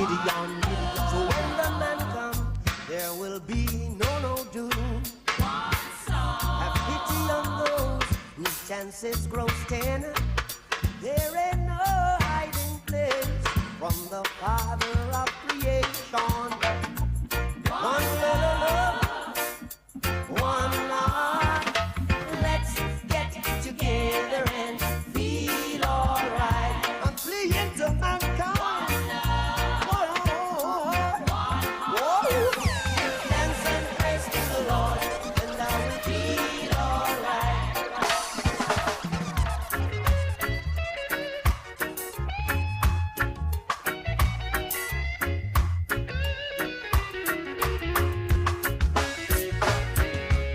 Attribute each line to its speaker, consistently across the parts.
Speaker 1: Gideon. So when the man come, there will be no doom. Have pity on those whose chances grow thin. There ain't no hiding place from the Father of creation. One love, one life. Let's get together and feel alright. I'm fleeing to mankind. Dance and praise to the Lord, and I will feel alright.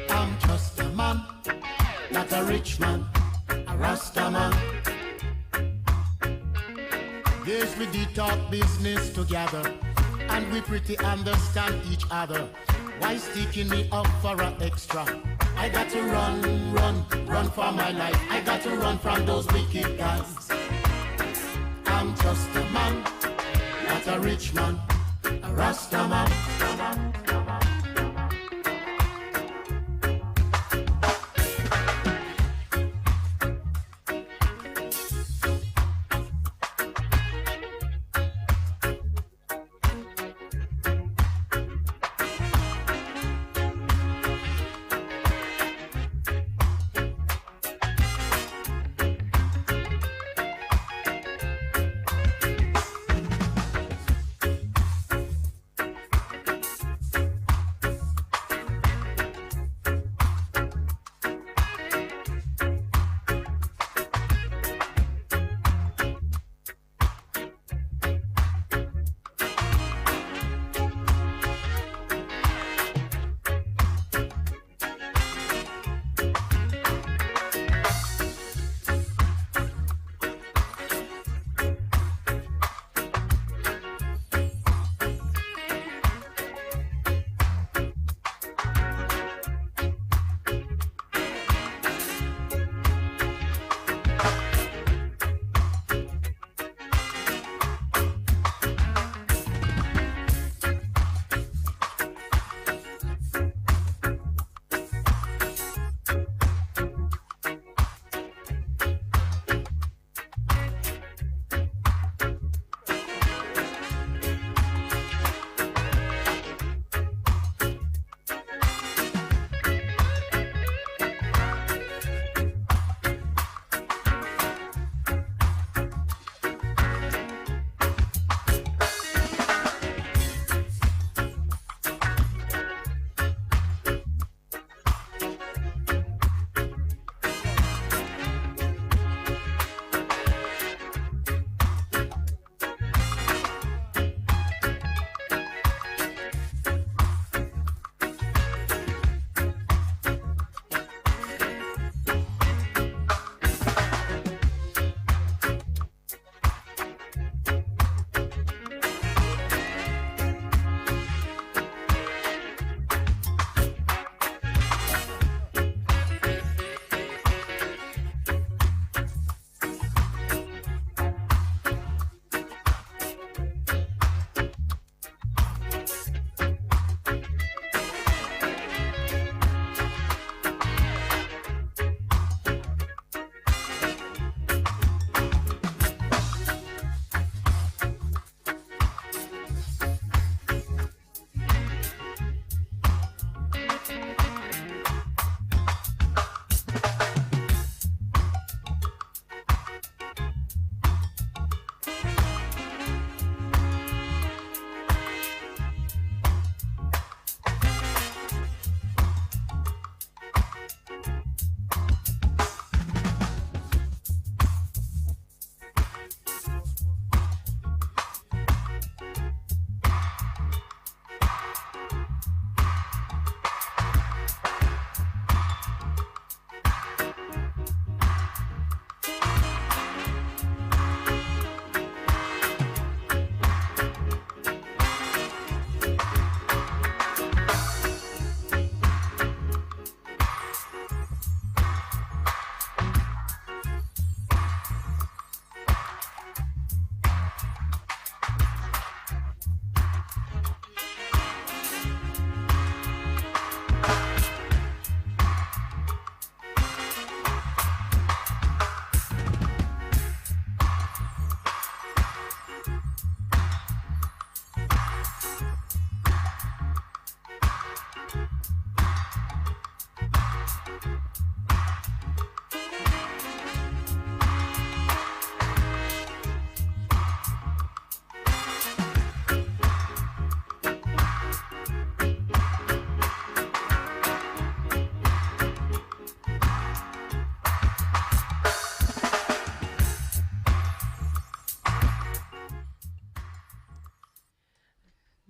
Speaker 2: I'm just a man, not a rich man, a Rasta man. Yes, we did talk business together, and we pretty understand each other. Why sticking me up for an extra? I got to run for my life. I got to run from those wicked guys. I'm just a man, not a rich man, a Rasta man.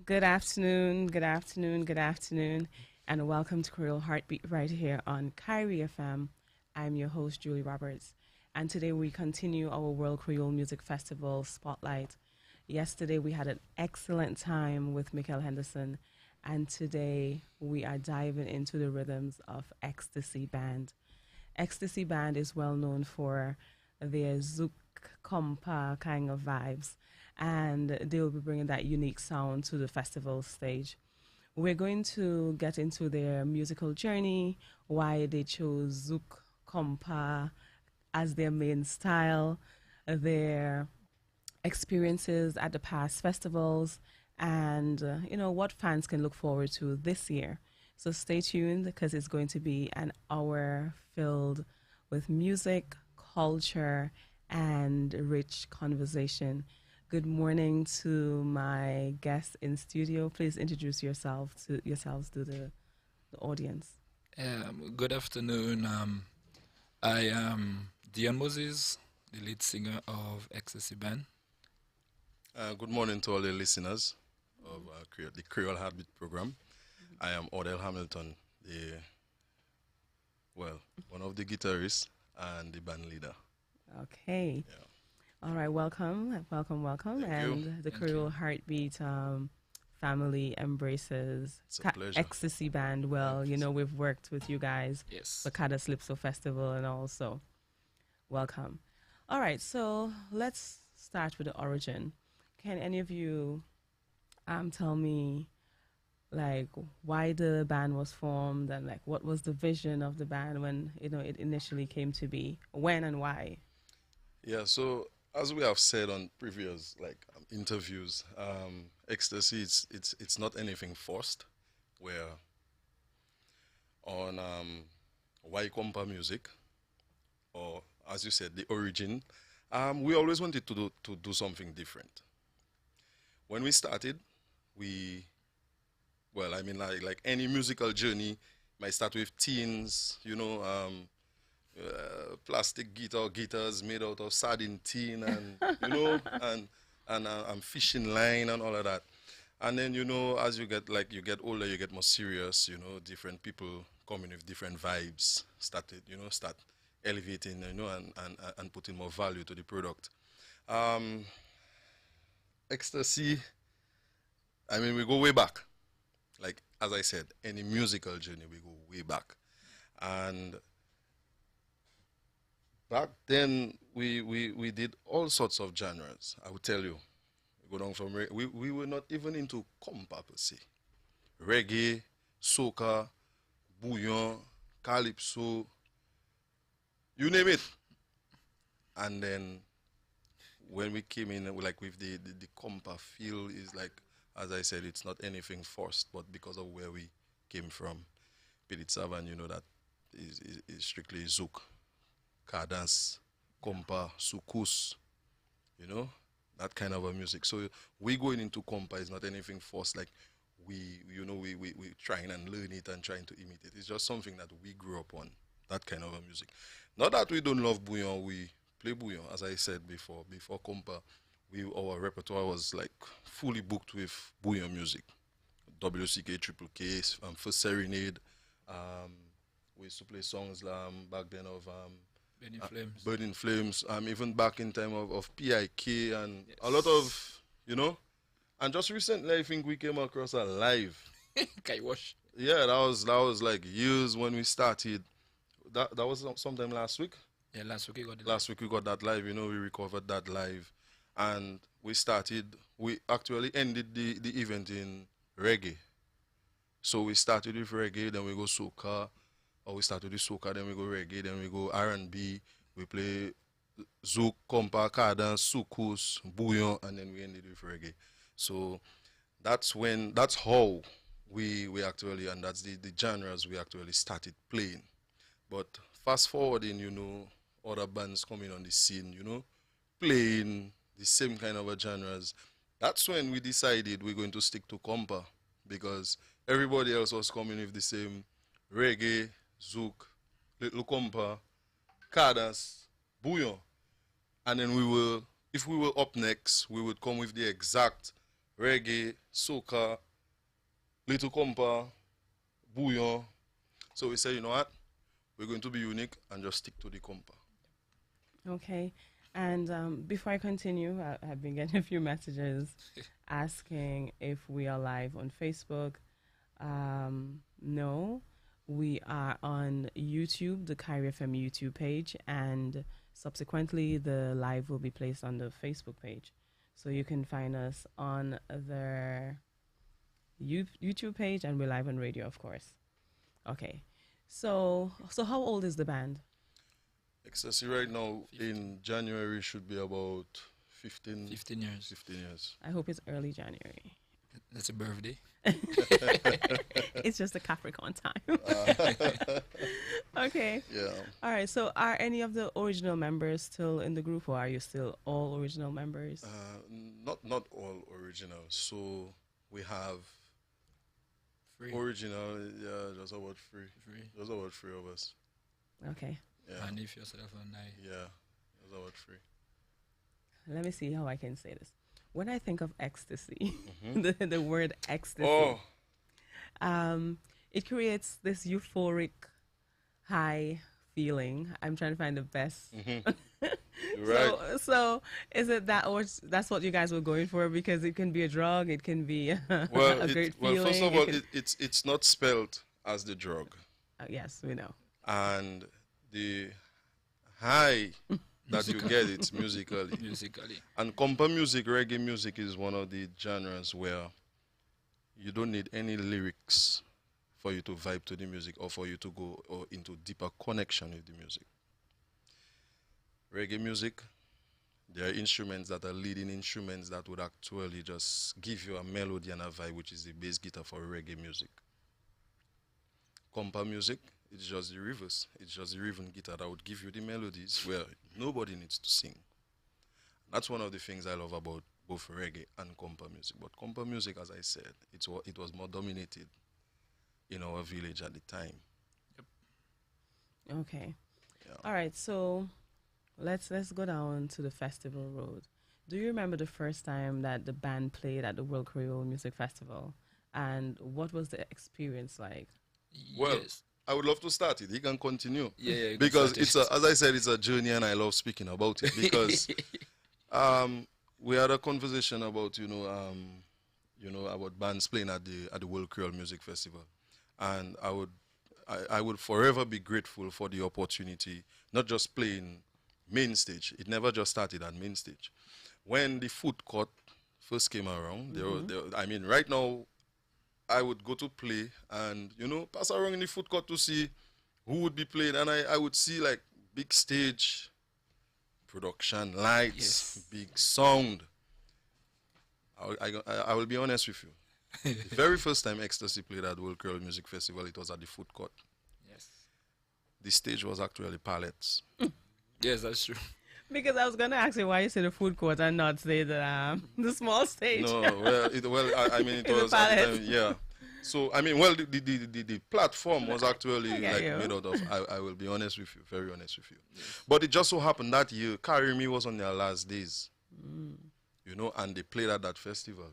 Speaker 3: Good afternoon, good afternoon, good afternoon, and welcome to Creole HeartBeat right here on Kyrie FM. I'm your host, Julie Roberts, and today we continue our World Creole Music Festival Spotlight. Yesterday we had an excellent time with Michael Henderson, and today we are diving into the rhythms of Ecstasy Band. Ecstasy Band is well known for their zouk compa kind of vibes, and they will be bringing that unique sound to the festival stage. We're going to get into their musical journey, why they chose zouk compa as their main style, their experiences at the past festivals, and what fans can look forward to this year. So stay tuned because it's going to be an hour filled with music, culture, and rich conversation. Good morning to my guests in studio. Please introduce yourselves to the audience.
Speaker 4: Good afternoon. I am Dion Moses, the lead singer of Ecstasy Band.
Speaker 5: Good morning to all the listeners of the Creole HeartBeat program. I am Odell Hamilton, one of the guitarists and the band leader.
Speaker 3: Okay.
Speaker 5: Yeah.
Speaker 3: All right. Welcome.
Speaker 5: Thank
Speaker 3: and
Speaker 5: you.
Speaker 3: the Creole HeartBeat family embraces
Speaker 5: It's a pleasure.
Speaker 3: Ecstasy Band. Well, we've worked with you guys,
Speaker 4: Yes.
Speaker 3: the Kada Slipso Festival, and also welcome. All right. So let's start with the origin. Can any of you tell me like why the band was formed and like what was the vision of the band when it initially came to be, when and why?
Speaker 5: Yeah, so as we have said on previous interviews, ecstasy it's not anything forced. Where on Y compa music, or as you said, the origin, we always wanted to do something different. When we started, like any musical journey, might start with teens, plastic guitars made out of sardine tin, and and fishing line and all of that. And then as you get older, you get more serious. Different people coming with different vibes start elevating, and putting more value to the product. Um, Ecstasy. I mean, we go way back. Like as I said, any musical journey, we go way back, and back then we did all sorts of genres. I would tell you, we go down from we were not even into compa per se, reggae, soca, bouillon, calypso, you name it. And then when we came in, like with the compa feel is like, as I said, it's not anything forced, but because of where we came from, Pilit Savan, that is strictly zouk, cadence, compa, sukus, you know, that kind of a music. So we going into compa is not anything forced. Like we trying and learn it and trying to imitate it. It's just something that we grew up on. That kind of a music. Not that we don't love bouillon. We play bouillon, as I said before. Before compa, our repertoire was like fully booked with bouillon music. WCK, Triple K, First Serenade. We used to play songs back then of
Speaker 4: Burning Flames.
Speaker 5: Burning Flames, even back in time of PIK and
Speaker 4: Yes.
Speaker 5: a lot of, and just recently I think we came across a live.
Speaker 4: Kaiwash.
Speaker 5: Yeah, that was like years when we started. That was sometime last week.
Speaker 4: Yeah, last week we got it.
Speaker 5: Last week we got that live, we recovered that live. And we actually ended the event in reggae. So we started with reggae, then we go soca, or we started with soca, then we go reggae, then we go R&B, we play zouk, compa, cadence, sukus, bouillon, and then we ended with reggae. So that's how we actually, and that's the genres we actually started playing. But fast forwarding, other bands coming on the scene, playing the same kind of a genres. That's when we decided we're going to stick to compa, because everybody else was coming with the same reggae, zouk, little compa, cadence, bouillon. And then if we were up next, we would come with the exact reggae, soca, little compa, bouillon. So we said, you know what? We're going to be unique and just stick to the compa.
Speaker 3: Okay. And before I continue, I've been getting a few messages asking if we are live on Facebook. No, we are on YouTube, the Kyrie FM YouTube page, and subsequently the live will be placed on the Facebook page. So you can find us on the YouTube page, and we're live on radio, of course. Okay. So how old is the band?
Speaker 5: Ecstasy right now in January should be about 15
Speaker 4: years.
Speaker 5: 15 years.
Speaker 3: I hope it's early January.
Speaker 4: That's a birthday.
Speaker 3: It's just a Capricorn time. Okay.
Speaker 5: Yeah.
Speaker 3: All right. So are any of the original members still in the group, or are you still all original members?
Speaker 5: Not all original. So we have
Speaker 4: Free.
Speaker 5: original, yeah, just about three. Just about three of us.
Speaker 3: Okay.
Speaker 5: Yeah.
Speaker 4: And if yourself and I.
Speaker 5: Yeah. Just about three.
Speaker 3: Let me see how I can say this. When I think of ecstasy, the word ecstasy, it creates this euphoric high feeling. I'm trying to find the best.
Speaker 5: Right.
Speaker 3: So is it that, or that's what you guys were going for? Because it can be a drug, it can be
Speaker 5: Well,
Speaker 3: a great feeling.
Speaker 5: first of all, it's not spelled as the drug,
Speaker 3: yes, we know.
Speaker 5: and the high that you get it's musically.
Speaker 4: Musically.
Speaker 5: And compa music, reggae music is one of the genres where you don't need any lyrics for you to vibe to the music or for you to go or into deeper connection with the music. Reggae music, there are instruments that are leading instruments that would actually just give you a melody and a vibe, which is the bass guitar for reggae music. Compa music, it's just the reverse. It's just the rhythm guitar that would give you the melodies where nobody needs to sing. That's one of the things I love about both reggae and compa music. But compa music, as I said, it was more dominated in our village at the time.
Speaker 3: Okay.
Speaker 5: Yeah.
Speaker 3: All right. So let's go down to the festival road. Do you remember the first time that the band played at the World Creole Music Festival, and what was the experience like?
Speaker 5: Well,
Speaker 4: yes.
Speaker 5: I would love to start it. He can continue.
Speaker 4: Yeah, you can
Speaker 5: Because
Speaker 4: start it.
Speaker 5: as I said, it's a journey, and I love speaking about it because we had a conversation about about bands playing at the World Creole Music Festival, and I would forever be grateful for the opportunity, not just playing main stage. It never just started at main stage. When the food court first came around, right now, I would go to play and, pass around in the food court to see who would be playing. And I would see like big stage, production, lights,
Speaker 4: Yes.
Speaker 5: big sound. I will be honest with you. The very first time Ecstasy played at the World Creole Music Festival, it was at the food court.
Speaker 4: Yes.
Speaker 5: The stage was actually pallets.
Speaker 4: Yes, that's true.
Speaker 3: Because I was gonna ask you why you say the food court and not say the small stage.
Speaker 5: No, it
Speaker 3: In the
Speaker 5: was at the
Speaker 3: palace.
Speaker 5: time, yeah. So the platform was actually
Speaker 3: I get
Speaker 5: like
Speaker 3: you.
Speaker 5: made out of. I will be honest with you, very honest with you. But it just so happened that year, Carry Me was on their last days, and they played at that festival.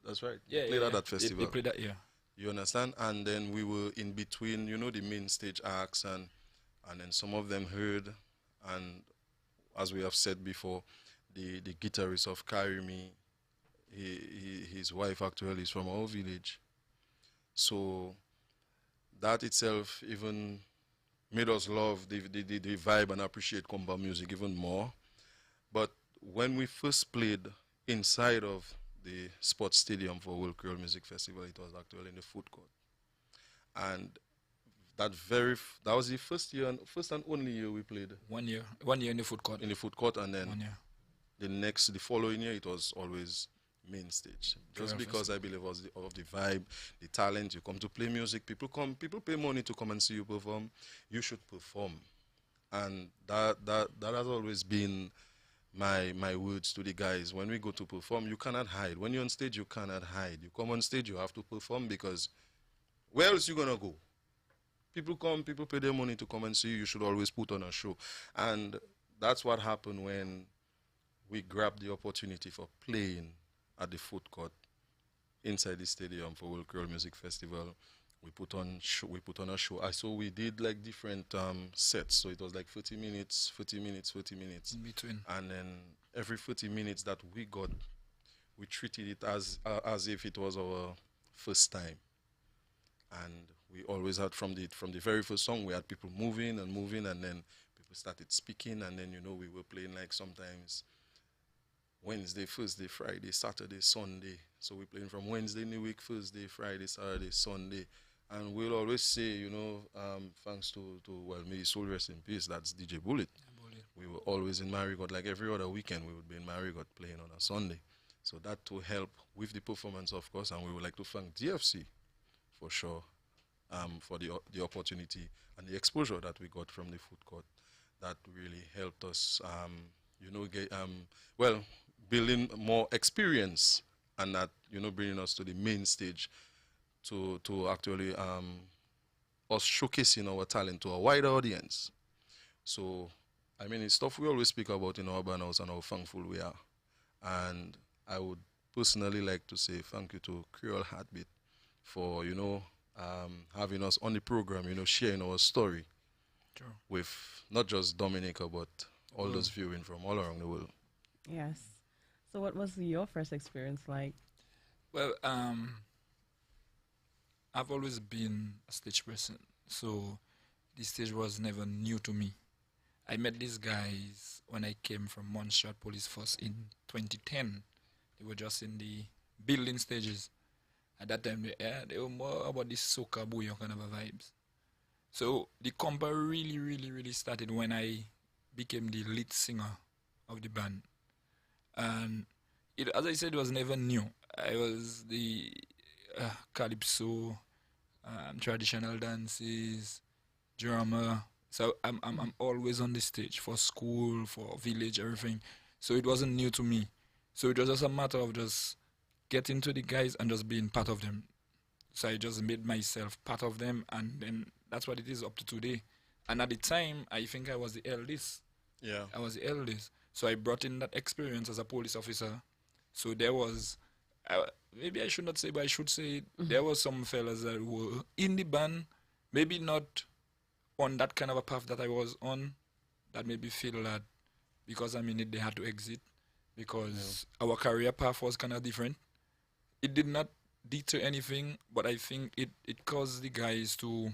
Speaker 5: That's right.
Speaker 4: Yeah,
Speaker 5: they played
Speaker 4: yeah,
Speaker 5: at that
Speaker 4: yeah.
Speaker 5: festival.
Speaker 4: They played that year.
Speaker 5: You understand? And then we were in between, the main stage acts, and then some of them heard, and as we have said before, the guitarist of Carry Me, his wife actually is from our village. So that itself even made us love the vibe and appreciate compa music even more. But when we first played inside of the sports stadium for World Creole Music Festival, it was actually in the food court. And that was the first and only year we played
Speaker 4: 1 year. 1 year in the food court.
Speaker 5: in the food court, and
Speaker 4: 1
Speaker 5: then
Speaker 4: year.
Speaker 5: the following year it was always main stage. Just
Speaker 4: Fair
Speaker 5: because I believe of the vibe, the talent. You come to play music, people pay money to come and see you perform. You should perform, and that has always been my words to the guys. When we go to perform, you cannot hide. When you're on stage, you cannot hide. You come on stage, you have to perform, because where else you gonna go? People come, people pay their money to come and see you. You should always put on a show. And that's what happened when we grabbed the opportunity for playing at the food court inside the stadium for World Creole Music Festival. We put on a show. I saw we did like different sets. So it was like 30 minutes, 30 minutes, 30 minutes.
Speaker 4: In between.
Speaker 5: And then every 30 minutes that we got, we treated it as if it was our first time. And we always had from the very first song, we had people moving, and then people started speaking, and then we were playing like sometimes Wednesday, Thursday, Friday, Saturday, Sunday. So we're playing from Wednesday in the week, Thursday, Friday, Saturday, Sunday. And we'll always say, thanks to well, may his soul rest in peace, that's DJ Bullet. We were always in Marigot, like every other weekend we would be in Marigot playing on a Sunday. So that to help with the performance, of course, and we would like to thank DFC for sure for the opportunity and the exposure that we got from the food court. That really helped us, building more experience, and that, bringing us to the main stage to actually us showcasing our talent to a wider audience. So, I mean, it's stuff we always speak about in our banners and how thankful we are. And I would personally like to say thank you to Creole HeartBeat for, having us on the program, sharing our story with not just Dominica, but all those viewing from all around the world.
Speaker 3: Yes. So what was your first experience like?
Speaker 4: Well, I've always been a stage person, so the stage was never new to me. I met these guys when I came from Montserrat Police Force in 2010. They were just in the building stages. At that time, they were more about this soca bouillon kind of a vibes. So the compa really, really, really started when I became the lead singer of the band. And as I said, it was never new. I was the calypso, traditional dances, drama. So I'm always on the stage for school, for village, everything. So it wasn't new to me. So it was just a matter of just getting to the guys and just being part of them. So I just made myself part of them, and then that's what it is up to today. And at the time, I think I was the eldest.
Speaker 5: Yeah.
Speaker 4: I was the eldest. So I brought in that experience as a police officer. So there was, maybe I should not say, but I should say, there were some fellas that were in the band, maybe not on that kind of a path that I was on, that made me feel that because I'm in it, they had to exit, because our career path was kind of different. It did not deter anything, but I think it caused the guys to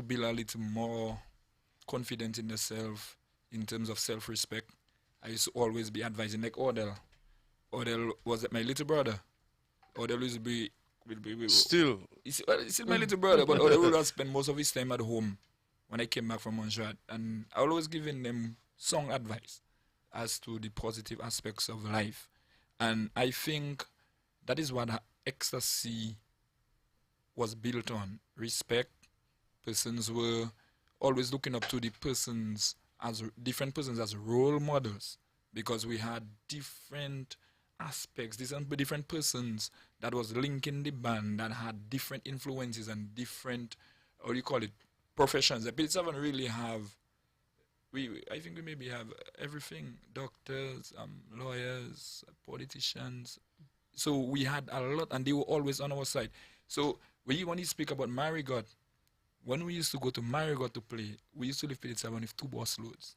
Speaker 4: build a little more confidence in themselves in terms of self-respect. I used to always be advising, like Odell. Odell was my little brother. Odell used to be
Speaker 5: Still.
Speaker 4: He's still my little brother, but Odell would spend most of his time at home when I came back from Montserrat. And I always giving them song advice as to the positive aspects of life. And I think that is what ecstasy was built on. Respect. Persons were always looking up to the persons as different persons as role models, because we had different aspects, different persons that was linking the band that had different influences and different, how do you call it, professions. The P7 really have, I think we maybe have everything, doctors, lawyers, politicians. So we had a lot, and they were always on our side. So when you speak about Marigot, when we used to go to Marigot to play, we used to leave P7 with 2 bus loads.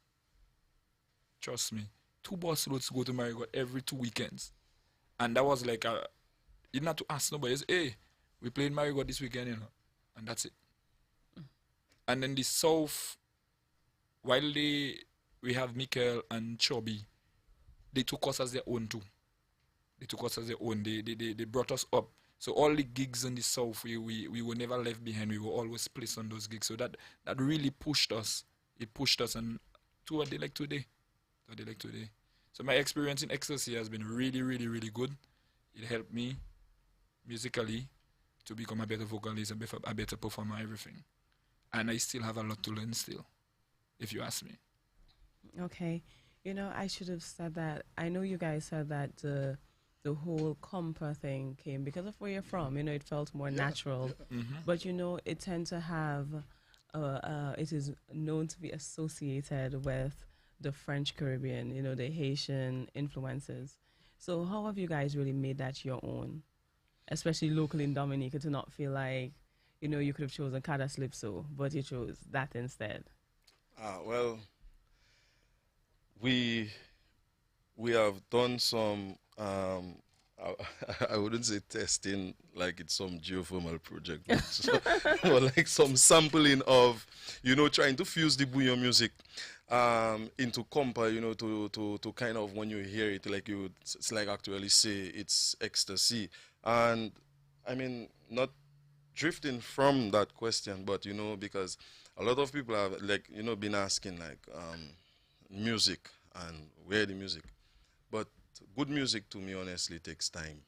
Speaker 4: Trust me. 2 bus loads to go to Marigot every 2 weekends. And that was like, you didn't have to ask nobody. Say, hey, we played Marigot this weekend, and that's it. And then the South, while we have Mikel and Chubby, they took us as their own too. They took us as their own. They brought us up. So all the gigs in the South, we were never left behind. We were always placed on those gigs. So that really pushed us. It pushed us, and to a day like today. So my experience in Ecstasy has been really, really, really good. It helped me musically to become a better vocalist, a better performer, everything. And I still have a lot to learn still, if you ask me.
Speaker 3: Okay. I should have said that. I know you guys said that the whole compa thing came because of where you're from. It felt more natural.
Speaker 4: Mm-hmm.
Speaker 3: But, it tend to have, it is known to be associated with the French Caribbean, the Haitian influences. So how have you guys really made that your own, especially locally in Dominica, to not feel like, you could have chosen Kada Slipso, but you chose that instead?
Speaker 5: Well, we we have done some I, I wouldn't say testing like it's some geothermal project, but, but like some sampling of, trying to fuse the bouillon music into compa, to kind of, when you hear it, like it's like actually say it's ecstasy. And I mean, not drifting from that question, but because a lot of people have, like, been asking, like, music and where the music. But good music, to me, honestly, takes time,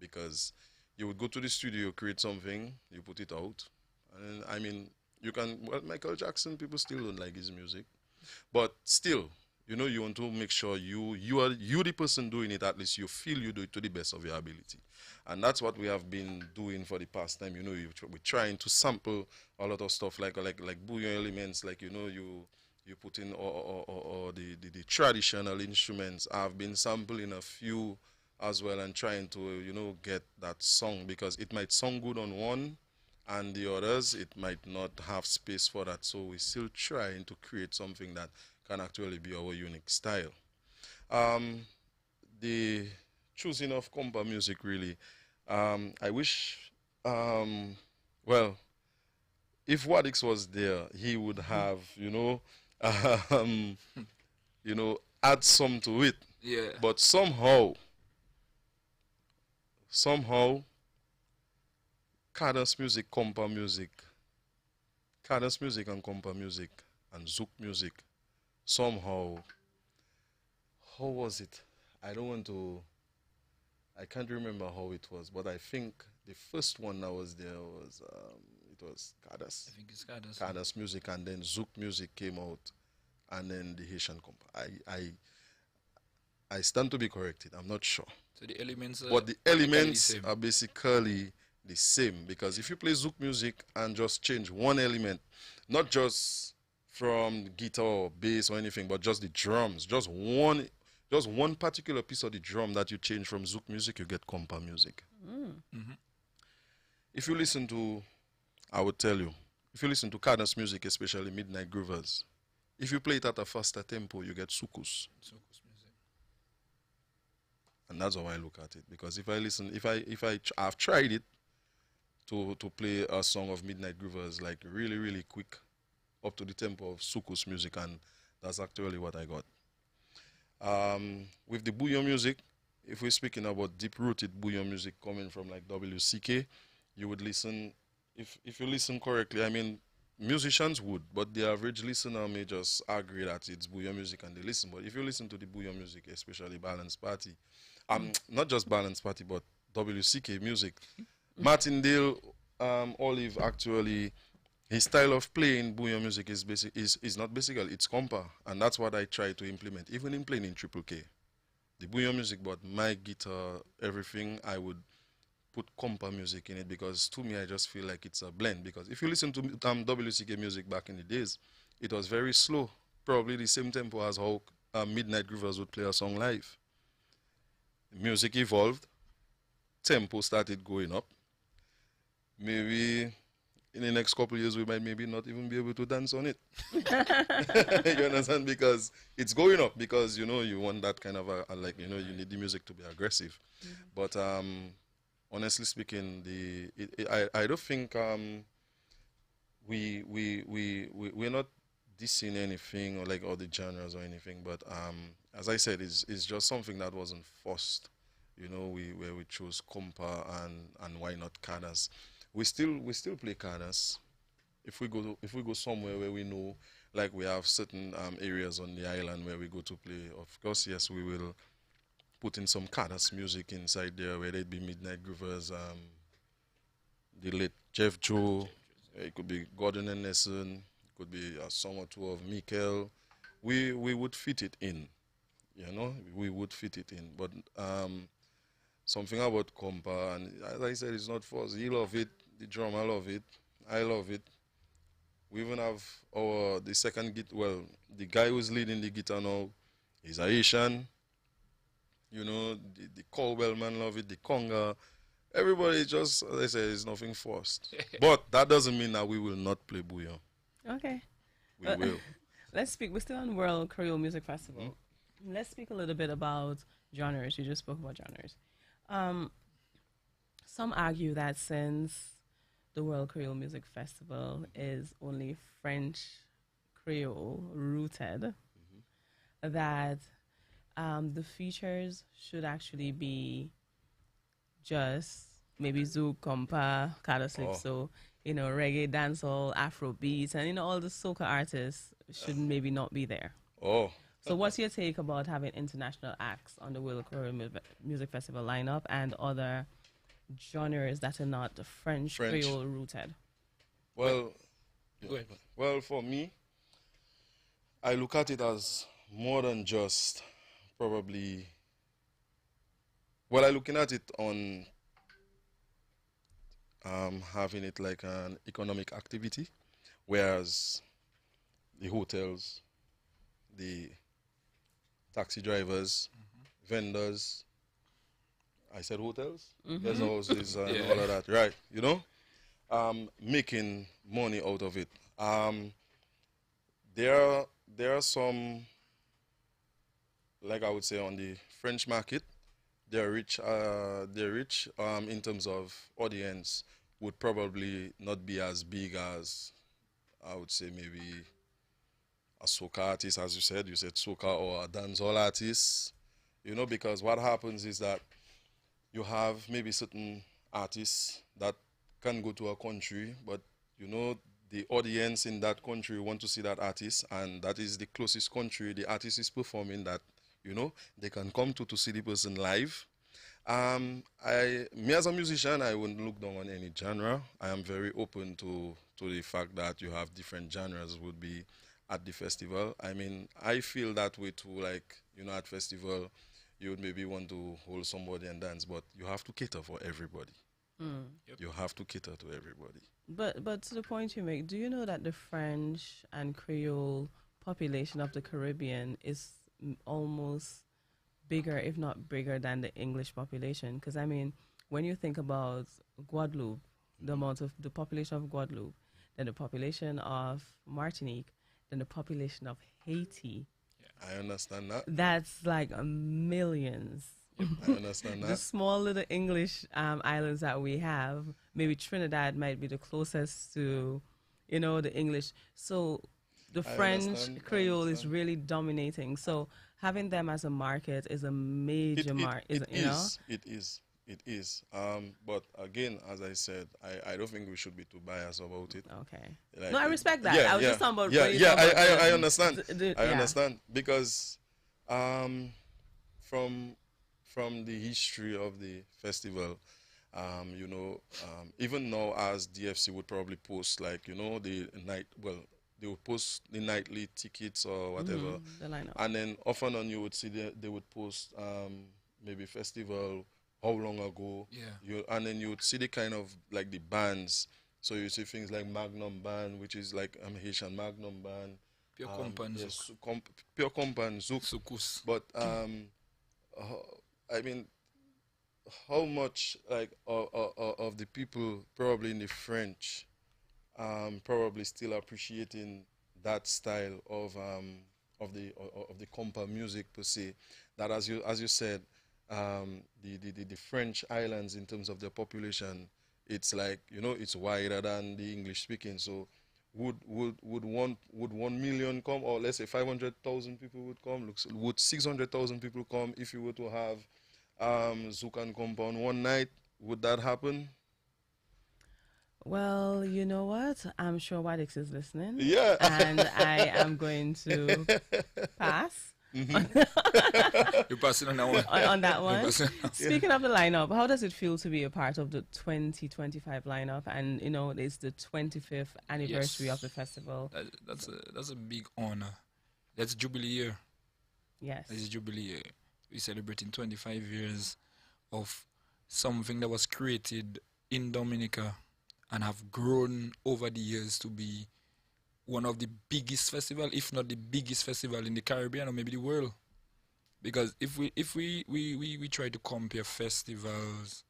Speaker 5: because you would go to the studio, create something, you put it out, and I mean, you can. Well, Michael Jackson, people still don't like his music, but still, you want to make sure you the person doing it. At least you feel you do it to the best of your ability, and that's what we have been doing for the past time. We're trying to sample a lot of stuff, like bouillon elements, like, you put in, or the traditional instruments. I've been sampling a few as well, and trying to, get that song, because it might sound good on one, and the others it might not have space for that. So we're still trying to create something that can actually be our unique style. Um, the choosing of compa music, really, I wish, well, if Wadix was there, he would have, um, add some to it.
Speaker 4: Yeah.
Speaker 5: But somehow, cadence music and compa music and zouk music, somehow, how was it? I don't want to, I can't remember how it was, but I think the first one that was there was, it was cadence.
Speaker 4: I think it's Kadas.
Speaker 5: Cadence music, and then zouk music came out, and then the Haitian compa. I stand to be corrected. I'm not sure.
Speaker 4: So the elements are
Speaker 5: But the
Speaker 4: practically
Speaker 5: elements
Speaker 4: same.
Speaker 5: are basically the same, because if you play zouk music and just change one element, not just from guitar or bass or anything, but just the drums, just one particular piece of the drum that you change from zouk music, you get compa music. If you listen to, I would tell you, if you listen to cadence music, especially midnight groovers, if you play it at a faster tempo, you get sukus.
Speaker 4: Soukous music.
Speaker 5: And that's how I look at it. Because if I listen, I've tried it to play a song of midnight groovers, like really, really quick, up to the tempo of sukus music, and that's actually what I got. With the bouillon music, if we're speaking about deep-rooted bouillon music coming from like WCK, you would listen, if you listen correctly, I mean, musicians would, but the average listener may just agree that it's bouillon music and they listen. But if you listen to the bouillon music, especially Balance Party, not just Balance Party, but WCK music, Martindale, Olive, actually, his style of playing bouillon music is not basically, it's compa, and that's what I try to implement, even in playing in Triple K. The bouillon music, but my guitar, everything, I would put compa music in it, because to me, I just feel like it's a blend. Because if you listen to WCK music back in the days, it was very slow, probably the same tempo as how Midnight Groovers would play a song live. Music evolved, tempo started going up. Maybe in the next couple of years, we might maybe not even be able to dance on it. You understand? Because it's going up, because, you want that kind of, like, you need the music to be aggressive. But honestly speaking, I don't think we're not dissing anything, or like all the genres or anything. But as I said, it's just something that wasn't forced. Where we chose compa, and why not cadence. We still play cadence. If we go somewhere where we know, like we have certain areas on the island where we go to play, of course, yes, we will put in some cadence music inside there, whether it be Midnight Groovers, the late Jeff Joe, it could be Gordon and Nesson, it could be a song or two of Mikel. We would fit it in, we would fit it in. But something about compa, and as I said, it's not forced. He love it, the drummer love it, I love it. We even have the second the guy who's leading the guitar now, he's Haitian. You know, the Caldwell man love it, the conga. Everybody just, as I say, it's nothing forced. But that doesn't mean that we will not play bouillon.
Speaker 3: Okay.
Speaker 5: We will.
Speaker 3: Let's speak. We're still on World Creole Music Festival. Let's speak a little bit about genres. You just spoke about genres. Some argue that since the World Creole Music Festival is only French Creole rooted, that the features should actually be just maybe zouk, compa, calypso, reggae, dancehall, Afro beats, and all the soca artists should maybe not be there.
Speaker 5: Oh,
Speaker 3: So what's your take about having international acts on the World Creole Music Festival lineup and other genres that are not French. Creole rooted?
Speaker 5: well,
Speaker 4: Go ahead.
Speaker 5: well, for me, I look at it as more than just probably. Well, I'm looking at it on having it like an economic activity, whereas the hotels, the taxi drivers, vendors. I said hotels. There's houses and
Speaker 4: Yeah.
Speaker 5: all of that, right? Making money out of it. There are some, like I would say, on the French market. They're rich. They're rich in terms of audience. Would probably not be as big as I would say maybe a soca artist, as you said. You said soca or a dancehall artist. Because what happens is that you have maybe certain artists that can go to a country, but the audience in that country want to see that artist, and that is the closest country the artist is performing that they can come to see the person live. Me as a musician, I wouldn't look down on any genre. I am very open to the fact that you have different genres would be at the festival. I mean, I feel that way too. Like at festival, you would maybe want to hold somebody and dance, but you have to cater for everybody. You have to cater to everybody.
Speaker 3: But to the point you make, do you know that the French and Creole population of the Caribbean is almost bigger, if not bigger, than the English population? Because I mean, when you think about Guadeloupe, the amount of the population of Guadeloupe, then the population of Martinique, then the population of Haiti,
Speaker 5: I understand that.
Speaker 3: that's like millions.
Speaker 5: I understand
Speaker 3: The
Speaker 5: that.
Speaker 3: small little English islands that we have, maybe Trinidad might be the closest to, the English. So the
Speaker 5: I
Speaker 3: French
Speaker 5: understand, I
Speaker 3: Creole is
Speaker 5: understand.
Speaker 3: really dominating. So having them as a market is a major market.
Speaker 5: It is. But again, as I said, I don't think we should be too biased about it.
Speaker 3: Okay.
Speaker 5: Like,
Speaker 3: No, I respect that.
Speaker 5: Yeah,
Speaker 3: I was
Speaker 5: yeah,
Speaker 3: just talking about.
Speaker 5: yeah,
Speaker 3: when you
Speaker 5: yeah.
Speaker 3: talk about
Speaker 5: I
Speaker 3: the-
Speaker 5: understand. I
Speaker 3: yeah.
Speaker 5: understand because from the history of the festival, even now as DFC would probably post like the night. Well, they would post the nightly tickets or whatever,
Speaker 3: The lineup.
Speaker 5: and then off and on you would see they would post maybe festival how long ago.
Speaker 4: Yeah.
Speaker 5: And then you would see the kind of like the bands. So you see things like Magnum Band, which is like Haitian Magnum Band.
Speaker 4: Pure compan
Speaker 5: Yes, Pure Compan Zouk.
Speaker 4: Sukus.
Speaker 5: But I mean, how much like of the people probably in the French probably still appreciating that style of the compa music per se. That as you said, the French islands in terms of their population, it's like it's wider than the English speaking. So would 1 million come, or let's say 500,000 people would come? Would 600,000 people come if you were to have Zouk and compa on one night? Would that happen?
Speaker 3: Well, you know what? I'm sure Wadix is listening.
Speaker 5: Yeah.
Speaker 3: And I am going to pass
Speaker 4: You're passing on that one.
Speaker 3: on that one.
Speaker 4: passing
Speaker 3: Speaking of the lineup, how does it feel to be a part of the 2025 lineup? And, it's the 25th anniversary of the festival.
Speaker 4: That's a big honor. That's Jubilee year.
Speaker 3: Yes.
Speaker 4: That's Jubilee year. We're celebrating 25 years of something that was created in Dominica and have grown over the years to be one of the biggest festival, if not the biggest festival in the Caribbean or maybe the world. because if we try to compare festivals,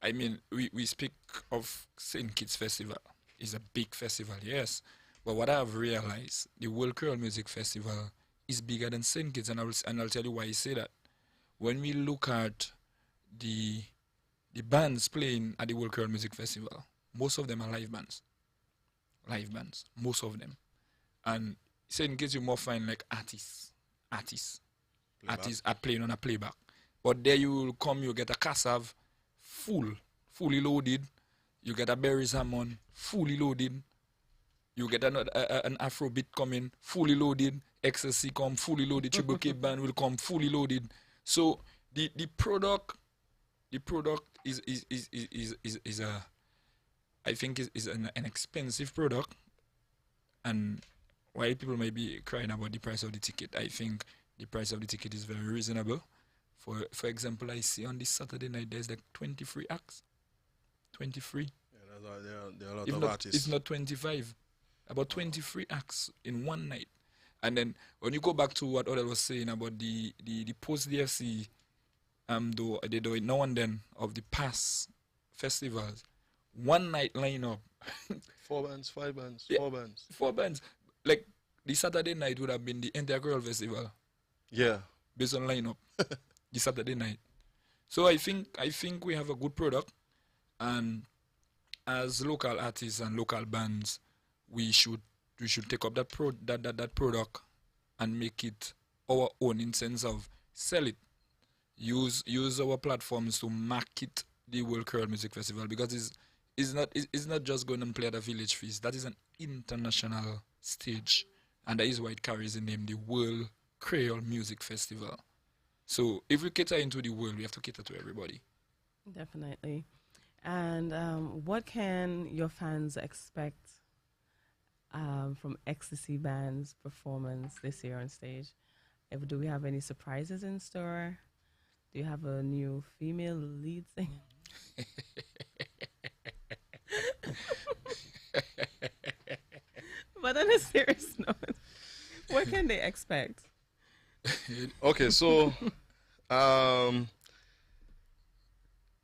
Speaker 4: I mean, we speak of St. Kitts Festival. It's a big festival, yes. But what I've realized, the World Creole Music Festival is bigger than St. Kitts, and I'll tell you why I say that. When we look at the the bands playing at the World Creole Music Festival, most of them are live bands. Live bands, most of them. And St. Kitts you more find like artists
Speaker 5: Playback.
Speaker 4: artists are playing on a playback. But there you will come, you get a Cassav fully loaded. You get a Berry Salmon fully loaded. You get an Afrobeat coming fully loaded. Ecstasy come fully loaded. Triple K band will come fully loaded. So the product is a, I think is an expensive product, and while people might be crying about the price of the ticket, I think the price of the ticket is very reasonable. For example, I see on this Saturday night there's like 23 acts. 23.
Speaker 5: Yeah, there are a lot
Speaker 4: If
Speaker 5: of
Speaker 4: not,
Speaker 5: artists.
Speaker 4: it's not 25. About 23 acts in one night. And then when you go back to what Odell was saying about the post DFC, though they do it now and then of the past festivals, one night lineup,
Speaker 5: 4 bands, 5 bands,
Speaker 4: Yeah.
Speaker 5: 4 bands.
Speaker 4: 4 bands. Like the Saturday night would have been the entire Creole Festival
Speaker 5: Yeah.
Speaker 4: based on lineup. The Saturday night. So I think we have a good product, and as local artists and local bands, we should take up that product and make it our own in sense of sell it. Use our platforms to market the World Creole Music Festival, because it's not just going and play at a village feast. That is an international stage, and that is why it carries the name the World Creole Music Festival. So if we cater into the world, we have to cater to everybody.
Speaker 3: Definitely. And what can your fans expect from Ecstasy Band's performance this year on stage? Do we have any surprises in store? Do you have a new female lead singer? But on a serious note, what can they expect?
Speaker 5: Okay, so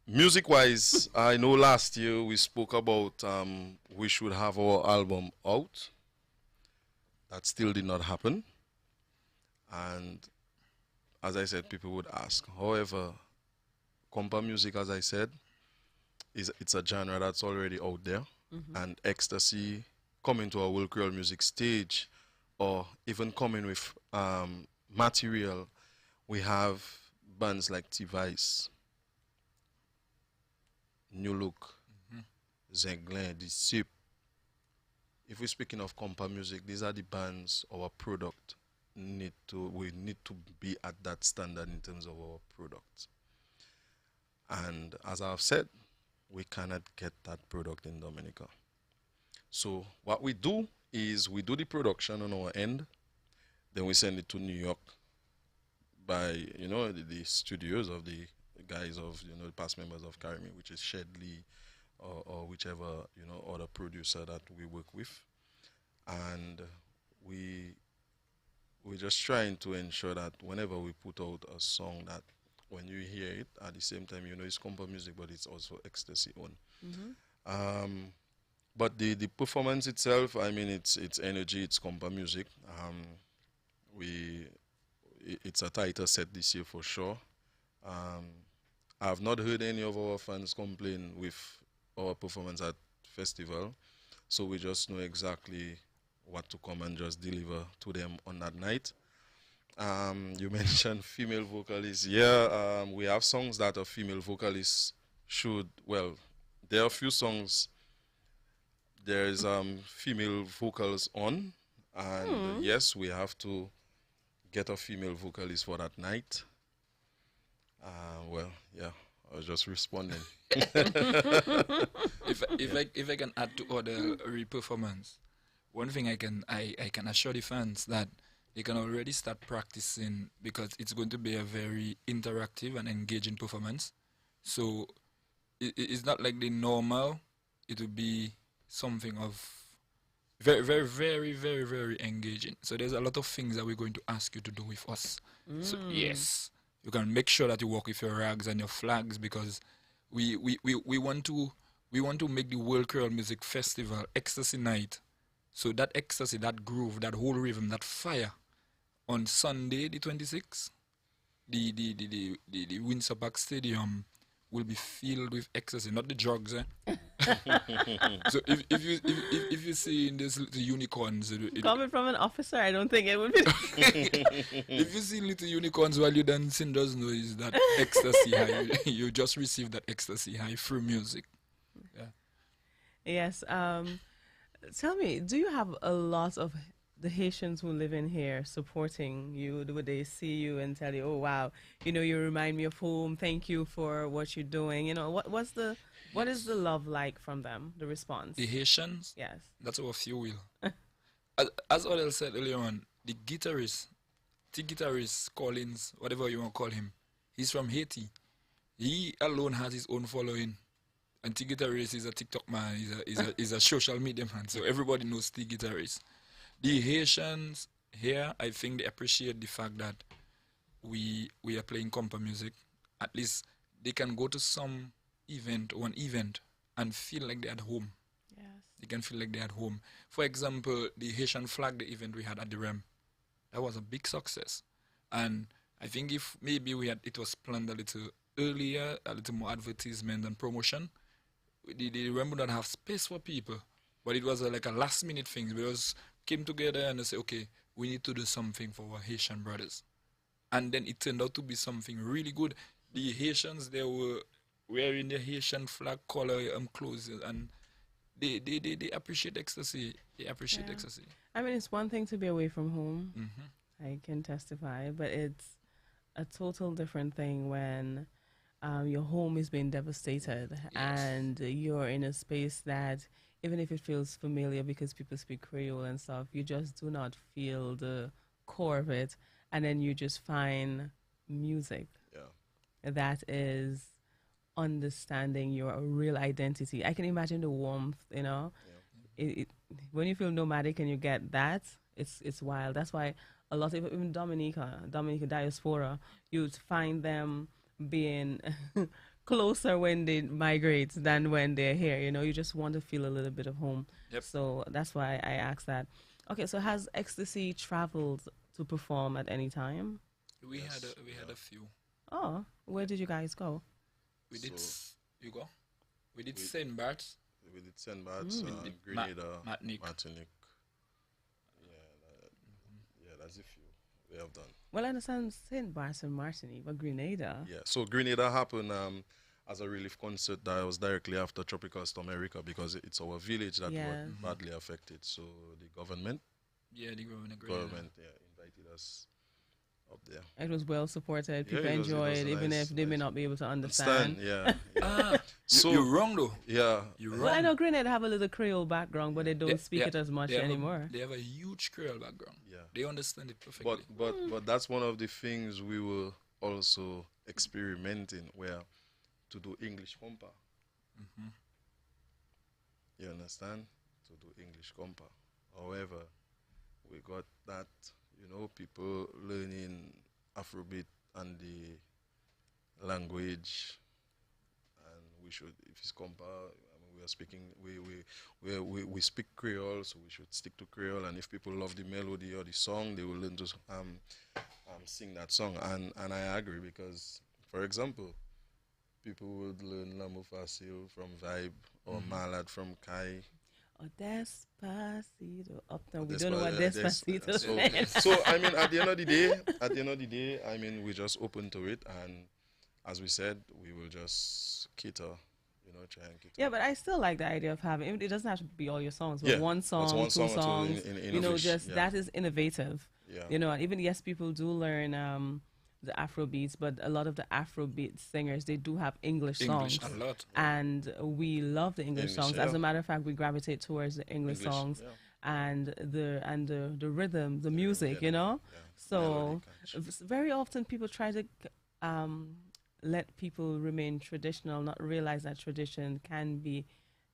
Speaker 5: music wise, I know last year we spoke about we should have our album out. That still did not happen. And as I said, people would ask. However, compa music, as I said, it's a genre that's already out there. And Ecstasy coming to our World Creole music stage, or even coming with material, we have bands like T-Vice, New Look, Zenglin, The Sip. If we're speaking of compa music, these are the bands our product we need to be at that standard in terms of our product. And as I've said, we cannot get that product in Dominica. So what we do is we do the production on our end, then we send it to New York by the studios of the guys of the past members of Carry Me, which is Shedley or whichever other producer that we work with, and we're just trying to ensure that whenever we put out a song, that when you hear it at the same time, it's compa music, but it's also Ecstasy on. But the performance itself, I mean, it's energy, it's compa music. It's a tighter set this year for sure. I've not heard any of our fans complain with our performance at festival, so we just know exactly what to come and just deliver to them on that night. You mentioned female vocalists. Yeah, we have songs that a female vocalist should, well, there are a few songs there's female vocals on, and yes, we have to get a female vocalist for that night. Well, yeah, I was just responding.
Speaker 4: If I can add to other re-performance, one thing I can assure the fans that they can already start practicing, because it's going to be a very interactive and engaging performance. So it's not like the normal. It will be something of Very, very, very, very, very engaging. So there's a lot of things that we're going to ask you to do with us. So yes, you can make sure that you walk with your rags and your flags because we want to make the World Creole Music Festival Ecstasy Night. So that ecstasy, that groove, that whole rhythm, that fire on Sunday the 26th, the Windsor Park Stadium will be filled with ecstasy, not the drugs. So if you see in this little unicorns,
Speaker 3: Coming from an officer, I don't think it would be.
Speaker 4: if you see little unicorns while you're dancing, just know is that ecstasy high. You just received that ecstasy high through music. Yeah.
Speaker 3: Yes. Tell me, do you have a lot of the Haitians who live in here supporting you? Would they see you and tell you, "Oh wow, you remind me of home. Thank you for what you're doing." What is the love like from them? The response.
Speaker 4: The Haitians,
Speaker 3: Yes.
Speaker 4: that's our fuel. As Odell said earlier on, the guitarist Collins, whatever you want to call him, he's from Haiti. He alone has his own following. And T Guitarist is a TikTok man, he's a social media man, so everybody knows T Guitarist. The Haitians here, I think they appreciate the fact that we are playing compa music. At least they can go to one event, and feel like they're at home.
Speaker 3: Yes.
Speaker 4: They can feel like they're at home. For example, the Haitian flag, the event we had at the REM, that was a big success. And I think if maybe it was planned a little earlier, a little more advertisement and promotion, the REM would not have space for people. But it was like a last minute thing. We just came together and they said, okay, we need to do something for our Haitian brothers. And then it turned out to be something really good. The Haitians, they were wearing the Haitian flag color clothes, and they appreciate ecstasy. They appreciate ecstasy.
Speaker 3: I mean, it's one thing to be away from home.
Speaker 4: Mm-hmm.
Speaker 3: I can testify, but it's a total different thing when your home is being devastated and you're in a space that, even if it feels familiar because people speak Creole and stuff, you just do not feel the core of it. And then you just find music that is understanding your real identity. I can imagine the warmth, when you feel nomadic and you get that, it's wild. That's why a lot of even Dominica diaspora, you'd find them being closer when they migrate than when they're here. You just want to feel a little bit of home.
Speaker 4: Yep.
Speaker 3: So that's why I asked that. Okay, so has Ecstasy traveled to perform at any time?
Speaker 4: We had a few.
Speaker 3: Oh, where did you guys go?
Speaker 4: We did Saint Bart's.
Speaker 5: We did Saint Bart's, Grenada,
Speaker 4: Martinique.
Speaker 5: That's a few we have done.
Speaker 3: Well, I understand Saint Bart's and Martinique, but Grenada.
Speaker 5: Yeah, so Grenada happened as a relief concert that was directly after Tropical Storm Erika, because it's our village that was badly affected. So the government invited us up there.
Speaker 3: It was well supported.
Speaker 5: Yeah,
Speaker 3: People
Speaker 5: it was
Speaker 3: enjoyed, even
Speaker 5: nice,
Speaker 3: if they may
Speaker 5: nice.
Speaker 3: not be able to understand.
Speaker 5: So
Speaker 4: You're wrong though.
Speaker 5: yeah,
Speaker 4: You're wrong.
Speaker 3: Well, I know Grenada have a little Creole background, but they don't speak it as much
Speaker 4: they have
Speaker 3: anymore.
Speaker 4: They have a huge Creole background.
Speaker 5: Yeah.
Speaker 4: They understand it perfectly.
Speaker 5: but that's one of the things we were also experimenting, where to do English compa.
Speaker 4: Mm-hmm.
Speaker 5: You understand? To do English compa. However, we got that, people learning Afrobeat and the language, and we should, if it's compa, we are speaking, we speak Creole, so we should stick to Creole. And if people love the melody or the song, they will learn to sing that song. And I agree, because, for example, people would learn L'amour facile from Vibe, or Malad from Kai.
Speaker 3: Or Despacito. Up now, we don't know what Despacito is.
Speaker 5: So I mean, at the end of the day, I mean, we're just open to it, and as we said, we will just cater. Try and cater.
Speaker 3: Yeah, but I still like the idea of having, it doesn't have to be all your songs, but one song,
Speaker 5: one
Speaker 3: two
Speaker 5: song or two
Speaker 3: songs,
Speaker 5: in
Speaker 3: that is innovative.
Speaker 5: Yeah.
Speaker 3: And even, yes, people do learn the Afrobeats, but a lot of the Afrobeat singers, they do have English songs.
Speaker 4: a lot.
Speaker 3: And we love the English songs.
Speaker 5: yeah.
Speaker 3: As a matter of fact, we gravitate towards the English songs and the rhythm, the music, So very often people try to let people remain traditional, not realize that tradition can be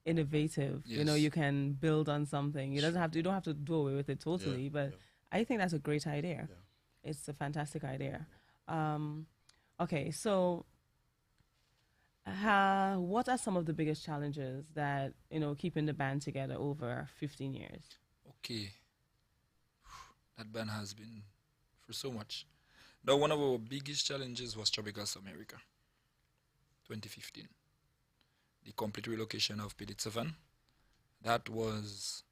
Speaker 3: innovative. You know,
Speaker 4: Yes.
Speaker 3: you can build on something. You don't have to do away with it totally, but I think that's a great idea.
Speaker 5: Yeah.
Speaker 3: It's a fantastic idea. Um, okay, so what are some of the biggest challenges that, you know, keeping the band together over 15 years?
Speaker 4: Okay, that band has been through so much. Now, one of our biggest challenges was Tropical America, 2015. The complete relocation of PD7. That was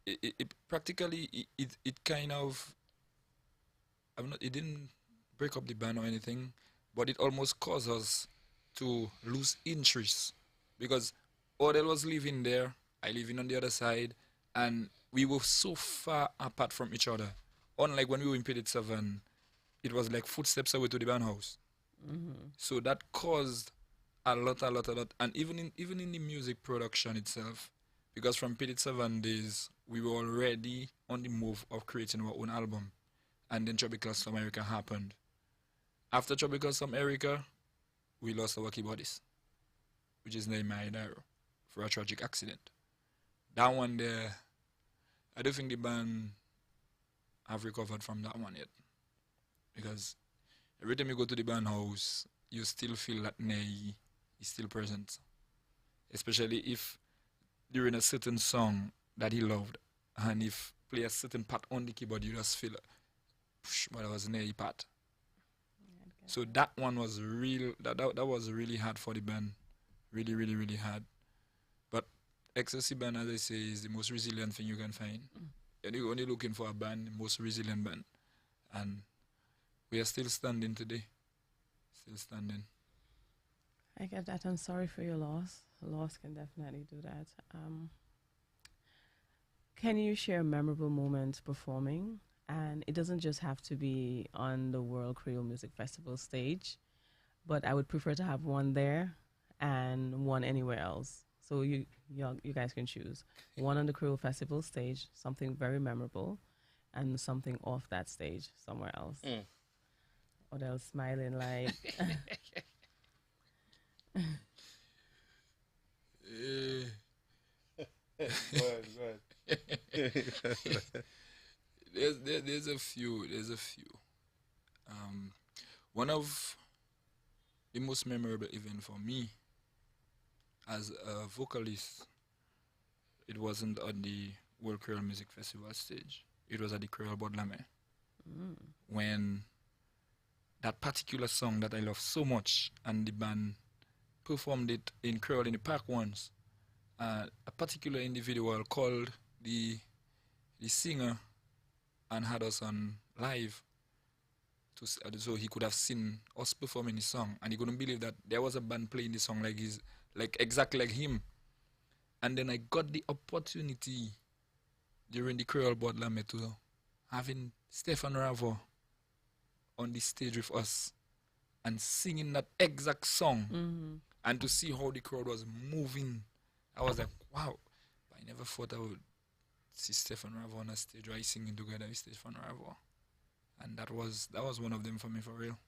Speaker 4: it practically it kind of it didn't break up the band or anything, but it almost caused us to lose interest because Odell was living there, I living on the other side, and we were so far apart from each other. Unlike when we were in PD7, it was like footsteps away to the band house. So that caused a lot, and even in the music production itself, because from PD7 days we were already on the move of creating our own album, and then Tropical America happened. After Tropical America, we lost our keyboardist, which is Nehemiah Dairo, for a tragic accident. That one there, I don't think the band have recovered from that one yet, because every time you go to the band house, you still feel that Ney is still present, especially if during a certain song that he loved, and if play a certain part on the keyboard, you just feel, but that was Ney part. So that one was real. That was really hard for the band, really hard. But XSC band, as I say, is the most resilient thing you can find. And you're only looking for a band, the most resilient band, and we are still standing today. Still standing.
Speaker 3: I get that. I'm sorry for your loss. Loss can definitely do that. Can you share a memorable moment performing? And it doesn't just have to be on the World Creole Music Festival stage, but I would prefer to have one there and one anywhere else. So you guys can choose one on the Creole Festival stage, something very memorable, and something off that stage somewhere else. Or they'll smiling like.
Speaker 5: Go ahead.
Speaker 4: There's a few. One of the most memorable event for me as a vocalist, it wasn't on the World Creole Music Festival stage. It was at the Creole Bodlame. When that particular song that I love so much, and the band performed it in Creole in the Park once. A particular individual called the singer and had us on live so he could have seen us performing the song, and he couldn't believe that there was a band playing the song like exactly like him. And then I got the opportunity during the Creole Bodlame to having Stefan Ravo on the stage with us and singing that exact song, and to see how the crowd was moving, I was like, wow. But I never thought I would see Stefan Ravo on a stage while singing together with Stefan Ravo. And that was one of them for me, for real.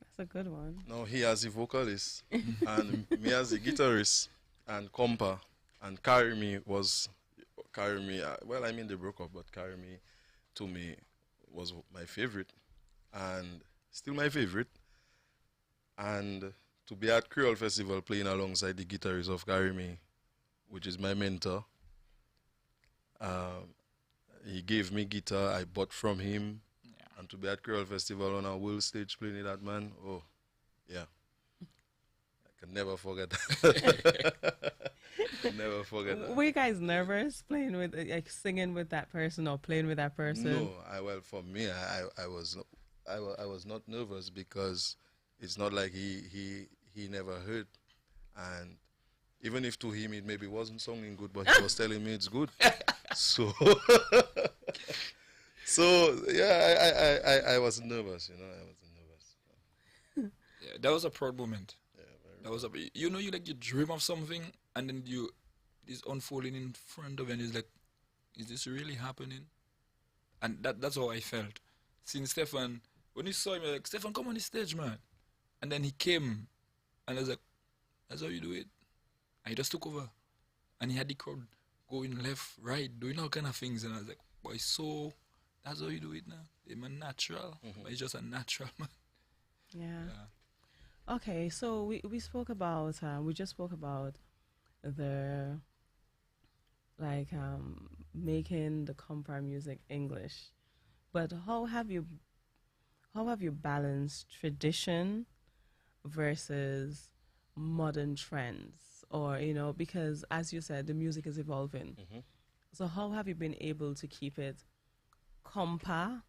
Speaker 3: That's a good one.
Speaker 5: No, he as a vocalist and me as a guitarist and compa, and Carry Me, well, I mean they broke up, but Carry Me to me was my favorite and still my favorite. And to be at Creole Festival playing alongside the guitarist of Carry Me, which is my mentor, he gave me guitar I bought from him. And to be at Creole Festival on a world stage playing that, man, oh, yeah. I can never forget that. Never forget that.
Speaker 3: Were you guys nervous playing with, like, singing with that person or playing with that person?
Speaker 5: No, for me, I was not nervous because it's not like he never heard, and even if to him it maybe wasn't sounding good, but he was telling me it's good. So yeah, I was nervous, I wasn't nervous.
Speaker 4: Yeah, that was a proud moment.
Speaker 5: Yeah,
Speaker 4: That was you dream of something, and then it's unfolding in front of you, and it's like, is this really happening? And that's how I felt. Seeing Stefan, when he saw me, like, Stefan, come on the stage, man. And then he came, and I was like, that's how you do it. And he just took over. and he had the crowd going left, right, doing all kind of things, and I was like, boy, so that's how you do it now. It's a natural, but it's just a natural man.
Speaker 3: Yeah.
Speaker 4: Yeah.
Speaker 3: Okay, so we spoke about we just spoke about the making the compa music English, but how have you balanced tradition versus modern trends, or because as you said the music is evolving, so how have you been able to keep it compa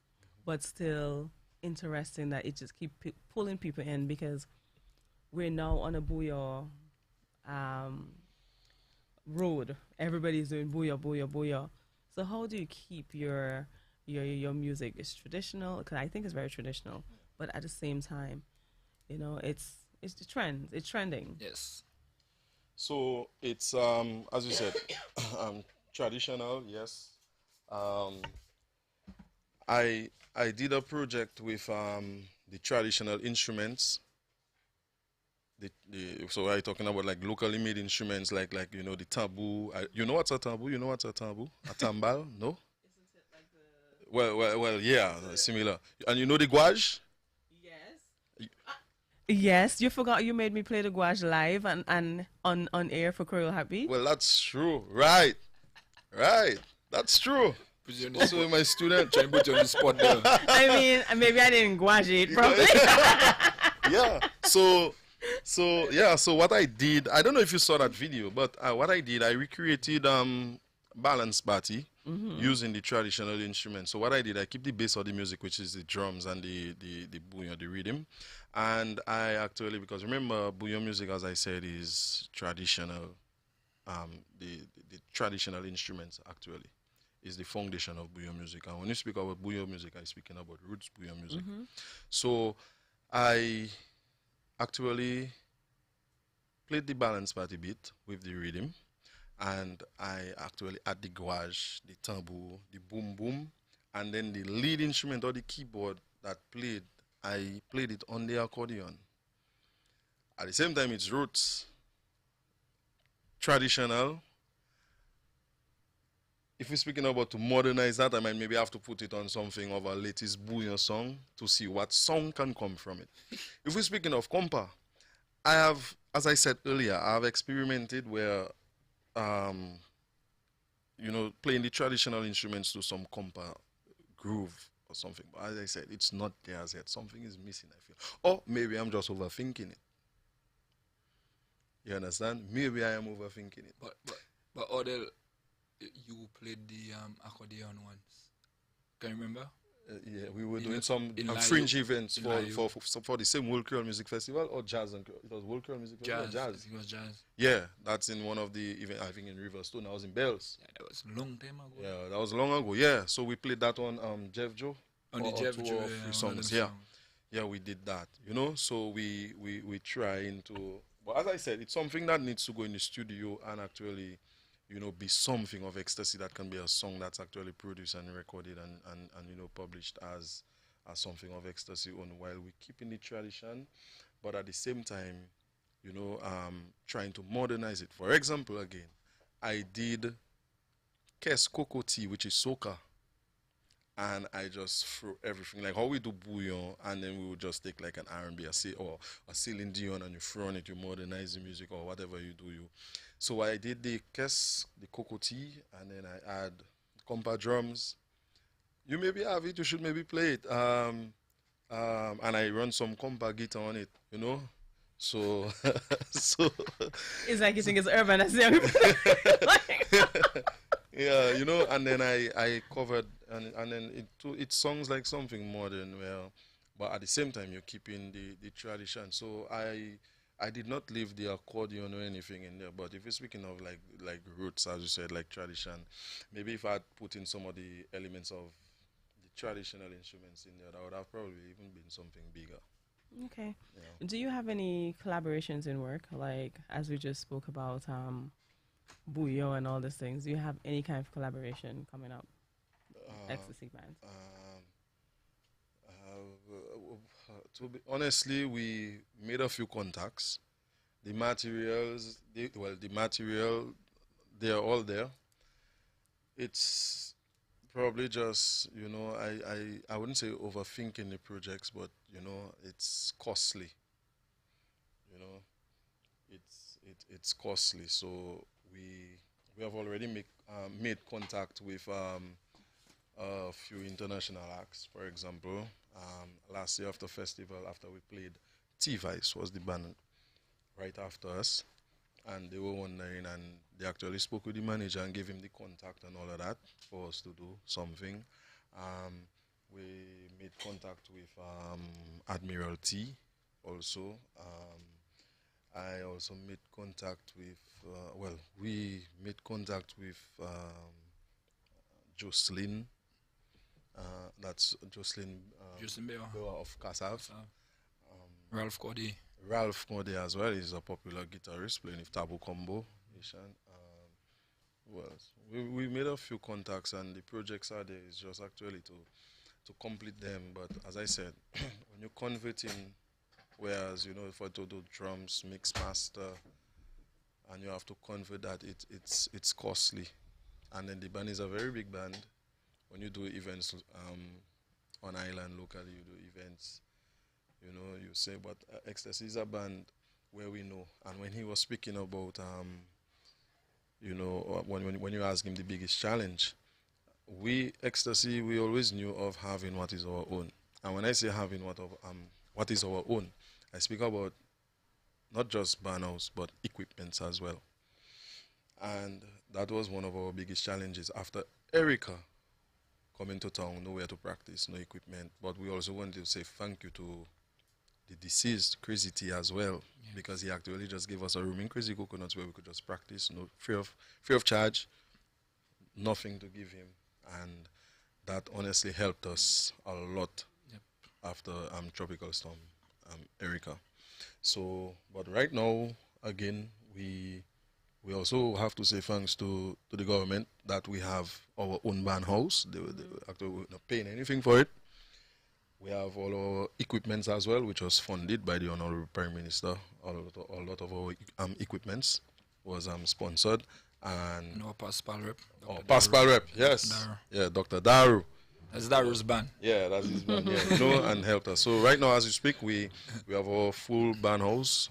Speaker 3: but still interesting, that it just keep pulling people in, because we're now on a booyah um, road. Everybody's doing booyah, booyah, booyah. So how do you keep your music? It's traditional, because I think it's very traditional, but at the same time, it's the trend. It's trending.
Speaker 4: Yes.
Speaker 5: So it's as you said, traditional. Yes. Um, I did a project with the traditional instruments. So are you talking about like locally made instruments, like the taboo? You know what's a taboo? You know what's a taboo? A tambal? No. Well, yeah, similar. And you know the gouache?
Speaker 3: Yes, you forgot you made me play the gouache live and on air for Creole HeartBeat.
Speaker 5: Well, that's true. Right. That's true.
Speaker 4: Put you on the
Speaker 5: Also,
Speaker 4: spot.
Speaker 5: my student.
Speaker 4: Trying to put you on the spot there.
Speaker 3: I mean, maybe I didn't gouache it properly.
Speaker 5: Yeah. So what I did, I don't know if you saw that video, but what I did, I recreated balance party using the traditional instruments. So what I did, I keep the base of the music, which is the drums and the bouillon, the rhythm. And I actually, because remember, bouillon music, as I said, is traditional. The traditional instruments actually is the foundation of bouillon music. And when you speak about bouillon music, I'm speaking about roots bouillon music. So I actually played the balance party beat with the rhythm, and I actually add the gouache, the tambour, the boom boom, and then the lead instrument or the keyboard that played, I played it on the accordion. At the same time, it's roots, traditional. If we're speaking about to modernize that, I might maybe have to put it on something of a latest bouillon song to see what song can come from it. If we're speaking of compa, I have, as I said earlier, I have experimented where, playing the traditional instruments to some compa groove or something. But as I said, it's not there as yet. Something is missing, I feel. Or maybe I'm just overthinking it. You understand? Maybe I am overthinking it.
Speaker 4: But Odell, you played the accordion once. Can you remember?
Speaker 5: Yeah, we were
Speaker 4: In
Speaker 5: doing
Speaker 4: Li-
Speaker 5: some
Speaker 4: in Live-
Speaker 5: fringe events
Speaker 4: in
Speaker 5: for,
Speaker 4: Live.
Speaker 5: for the same World Creole Music Festival or jazz and it was World Creole Music Festival.
Speaker 4: Jazz.
Speaker 5: Or
Speaker 4: I
Speaker 5: jazz.
Speaker 4: think it was jazz.
Speaker 5: Yeah, that's in one of the events. I think in Riverstone. I was in Bells.
Speaker 4: Yeah, that was a long time ago.
Speaker 5: Yeah, that was long ago. Yeah, so we played that on Jeff Joe.
Speaker 4: On the
Speaker 5: or
Speaker 4: Jeff
Speaker 5: two
Speaker 4: Joe,
Speaker 5: or
Speaker 4: yeah,
Speaker 5: three
Speaker 4: one of
Speaker 5: songs.
Speaker 4: them
Speaker 5: Yeah,
Speaker 4: songs.
Speaker 5: yeah, we did that. So we trying to. But as I said, it's something that needs to go in the studio and actually, be something of ecstasy that can be a song that's actually produced and recorded and published as something of ecstasy on while we keep in the tradition, but at the same time, trying to modernize it. For example, again, I did Kes Coco Tea, which is soca, and I just threw everything like how we do bouillon, and then we would just take like an R&B, or a Celine Dion, and you throw on it, you modernize the music or whatever you do. So I did the Coco Tea, and then I add compa drums. You maybe have it, you should maybe play it. And I run some compa guitar on it. So, so
Speaker 3: It's like you think it's urban as young.
Speaker 5: yeah, and then I covered, and then it sounds like something modern, but at the same time you're keeping the tradition. So I did not leave the accordion or anything in there. But if you're speaking of like roots, as you said, like tradition, maybe if I'd put in some of the elements of the traditional instruments in there, that would have probably even been something bigger.
Speaker 3: Okay.
Speaker 5: Yeah.
Speaker 3: Do you have any collaborations in work? Like, as we just spoke about bouillon and all these things, do you have any kind of collaboration coming up? Ecstasy band.
Speaker 5: To be honestly, we made a few contacts. The material they are all there. It's probably just, I wouldn't say overthinking the projects, but it's costly. You know, it's costly. So we have already made contact with a few international acts. For example, last year after festival, after we played, T-Vice was the band right after us, and they were wondering, and they actually spoke with the manager and gave him the contact and all of that for us to do something. We made contact with Admiralty also. I also made contact with, we made contact with Jocelyn. That's Jocelyn
Speaker 4: Justin Bieber.
Speaker 5: Bieber of Kassav.
Speaker 4: Ralph Cody.
Speaker 5: Ralph Cody as well. He's a popular guitarist playing with Tabu Combo. Well, we made a few contacts, and the projects are there. It's just actually to complete them. But as I said, when you convert in, whereas for to do drums, mix, master, and you have to convert that, it's costly. And then the band is a very big band. When you do events on island locally, you do events. You say, but Ecstasy is a band where we know. And when he was speaking about, when you ask him the biggest challenge, Ecstasy, we always knew of having what is our own. And when I say having what is our own, I speak about not just band house, but equipments as well. And that was one of our biggest challenges. After Erica coming to town, nowhere to practice, no equipment, but we also wanted to say thank you to the deceased Crazy T as well, because he actually just gave us a room in Crazy Coconuts where we could just practice, no free of charge, nothing to give him, and that honestly helped us a lot after Tropical Storm Erica. So, but right now, again, we also have to say thanks to the government that we have our own band house. They actually were not paying anything for it. We have all our equipments as well, which was funded by the Honorable Prime Minister. A lot of our equipments was sponsored. And
Speaker 4: our Paspal rep.
Speaker 5: Paspal rep, yes.
Speaker 4: Daru.
Speaker 5: Yeah, Dr. Daru.
Speaker 4: That's Daru's band.
Speaker 5: Yeah, that's his band, yeah. And helped us. So right now, as we speak, we have our full band house,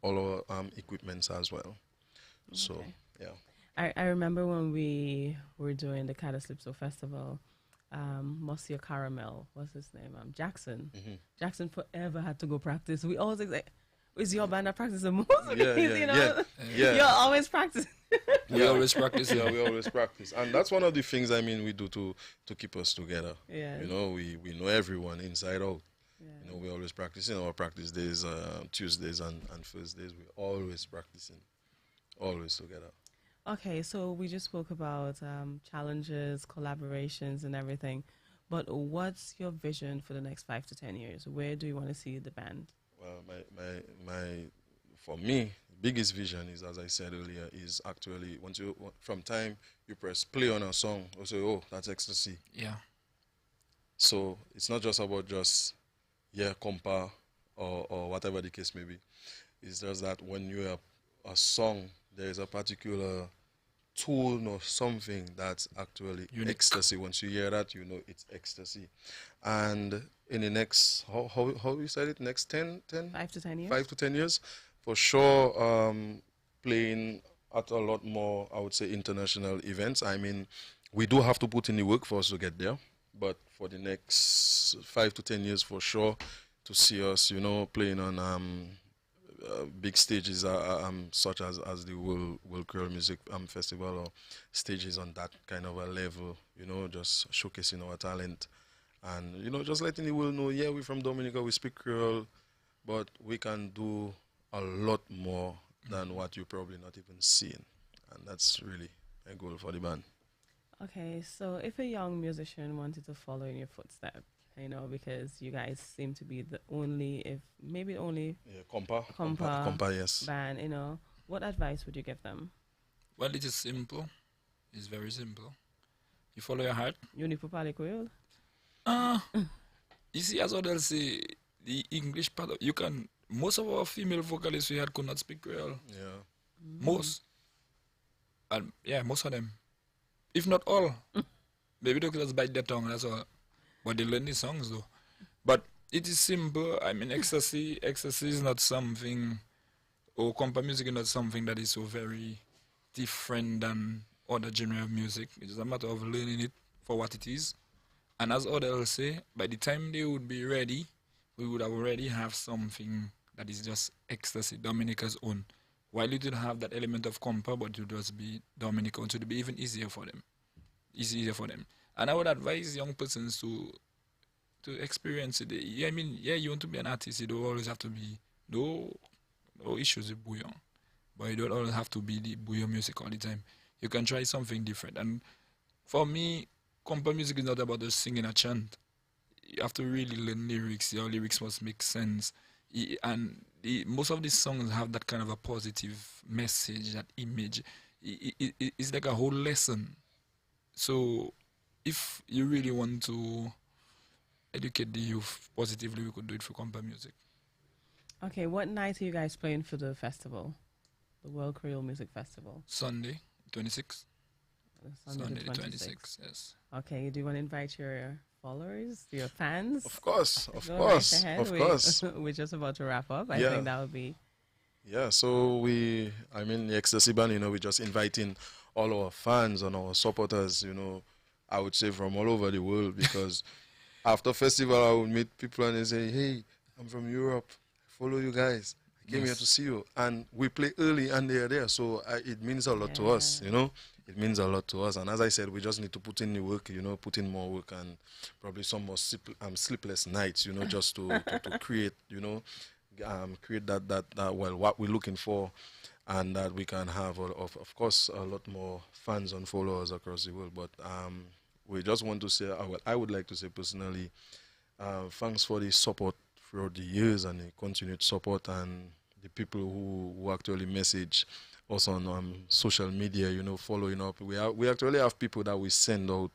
Speaker 5: all our equipments as well. So,
Speaker 3: Okay.
Speaker 5: yeah.
Speaker 3: I remember when we were doing the Calypso Festival, Monsieur Caramel, what's his name? Jackson.
Speaker 5: Mm-hmm.
Speaker 3: Jackson forever had to go practice. We always like, is your band that practice the most?
Speaker 5: Yeah.
Speaker 3: You're always practicing.
Speaker 4: We always practice.
Speaker 5: Yeah, we always practice. And that's one of the things, we do to keep us together.
Speaker 3: Yeah.
Speaker 5: We know everyone inside out.
Speaker 3: Yeah.
Speaker 5: We always practicing our practice days, Tuesdays and Thursdays. We're always practicing, always together.
Speaker 3: Okay, so we just spoke about challenges, collaborations, and everything. But what's your vision for the next 5 to 10 years? Where do you want to see the band?
Speaker 5: Well, for me, biggest vision is, as I said earlier, is actually from time you press play on a song, you say, oh, that's Ecstasy.
Speaker 4: Yeah.
Speaker 5: So it's not just about compa or whatever the case may be. It's just that when you have a song, there is a particular tool or something that's actually
Speaker 4: unique.
Speaker 5: Ecstasy. Once you hear that, it's Ecstasy. And in the next, how you said it, next 10?
Speaker 3: 5 to 10 years?
Speaker 5: 5 to 10 years, for sure, playing at a lot more, I would say, international events. We do have to put in the work for us to get there, but for the next 5 to 10 years, for sure, to see us, playing on big stages such as the World Creole Music Festival, or stages on that kind of a level, just showcasing our talent. And, just letting the world know, we're from Dominica, we speak Creole, but we can do a lot more than what you're probably not even seeing. And that's really a goal for the band.
Speaker 3: Okay, so if a young musician wanted to follow in your footsteps, because you guys seem to be the only,
Speaker 5: Compa, yes.
Speaker 3: band, what advice would you give them?
Speaker 4: Well, it is simple. It's very simple. You follow your heart.
Speaker 3: You need to parler Creole?
Speaker 4: You see, as what they'll say, the English part of, most of our female vocalists we had could not speak Creole.
Speaker 5: Yeah.
Speaker 4: Most. And yeah, most of them, if not all, maybe they could just bite their tongue. That's all. But they learn the songs though. But it is simple. I mean, ecstasy is not something, or compa music is not something that is so very different than other genre of music. It's a matter of learning it for what it is. And as others say, by the time they would be ready, we would already have something that is just ecstasy, Dominica's own. While it would have that element of compa, but it would just be Dominican, so it would be even easier for them. Easier for them. And I would advise young persons to experience it. Yeah, I mean, yeah, you want to be an artist, you don't always have to be no issues with bouillon. But you don't always have to be the bouillon music all the time. You can try something different. And for me, compa music is not about just singing a chant. You have to really learn lyrics. Your lyrics must make sense. And most of these songs have that kind of a positive message, that image. It's like a whole lesson. So if you really want to educate the youth positively, we could do it for compa music.
Speaker 3: Okay, what night are you guys playing for the festival? The World Creole Music Festival?
Speaker 4: Sunday, 26th.
Speaker 3: Sunday the
Speaker 4: 26th, yes.
Speaker 3: Okay, do you want to invite your followers, your fans?
Speaker 5: Of course,
Speaker 3: Go right ahead. We're just about to wrap up. I
Speaker 5: Yeah.
Speaker 3: think that would be...
Speaker 5: Yeah, so the Ecstasy Band, we're just inviting all our fans and our supporters, I would say from all over the world, because after festival, I would meet people and they say, hey, I'm from Europe, I follow you guys. I came here to see you. And we play early and they are there, so it means a lot to us, It means a lot to us. And as I said, we just need to put in the work, put in more work and probably some more sleepless nights, just to create, create that what we're looking for, and that we can have, of course, a lot more fans and followers across the world. But we just want to say, I would like to say personally, thanks for the support throughout the years and the continued support, and the people who actually message us on social media, following up. We actually have people that we send out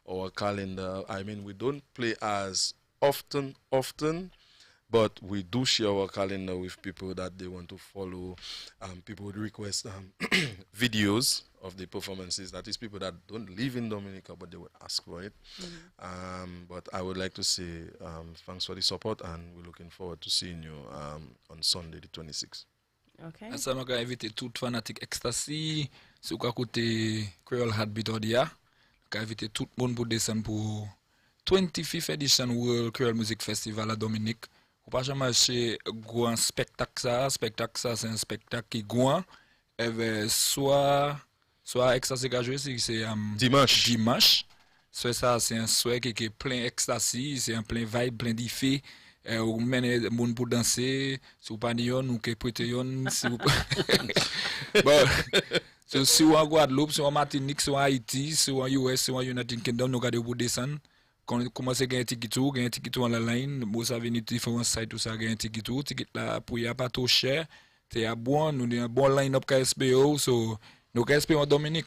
Speaker 5: our calendar. I mean, we don't play as often, but we do share our calendar with people that they want to follow. People would request videos of the performances. That is people that don't live in Dominica, but they would ask for it. But I would like to say thanks for the support, and we're looking forward to seeing you on Sunday, the 26th.
Speaker 3: Okay.
Speaker 4: And so I'm going to invite tout fanatic ecstasy, si vous écoutez Creole HeartBeat Audia, je vais inviter tout le monde pour descendre pour 25th edition World Creole Music Festival à Dominique. Ou pas jamais acheter un spectacle ça, c'est un spectacle qui est et soit ecstasy qui a joué, c'est dimanche. Soit ça, c'est un soir qui est plein ecstasy, c'est un plein vibe, plein d'effets. Ou mène les gens pour danser, si vous pas yon ou que prêter yon, si vous bon, si vous en Guadeloupe, si vous en Martinique, si vous en Haïti, si vous en US, si vous en United Kingdom, nous gardez pour descendre. Quand on commence à gagner un ticket en la line, vous savez, nous différents sites, tout ça, gagner un ticket là, pour y a pas trop cher, c'est à bon, nous avons un bon line-up KSPO, so, nous KSPO en Dominique.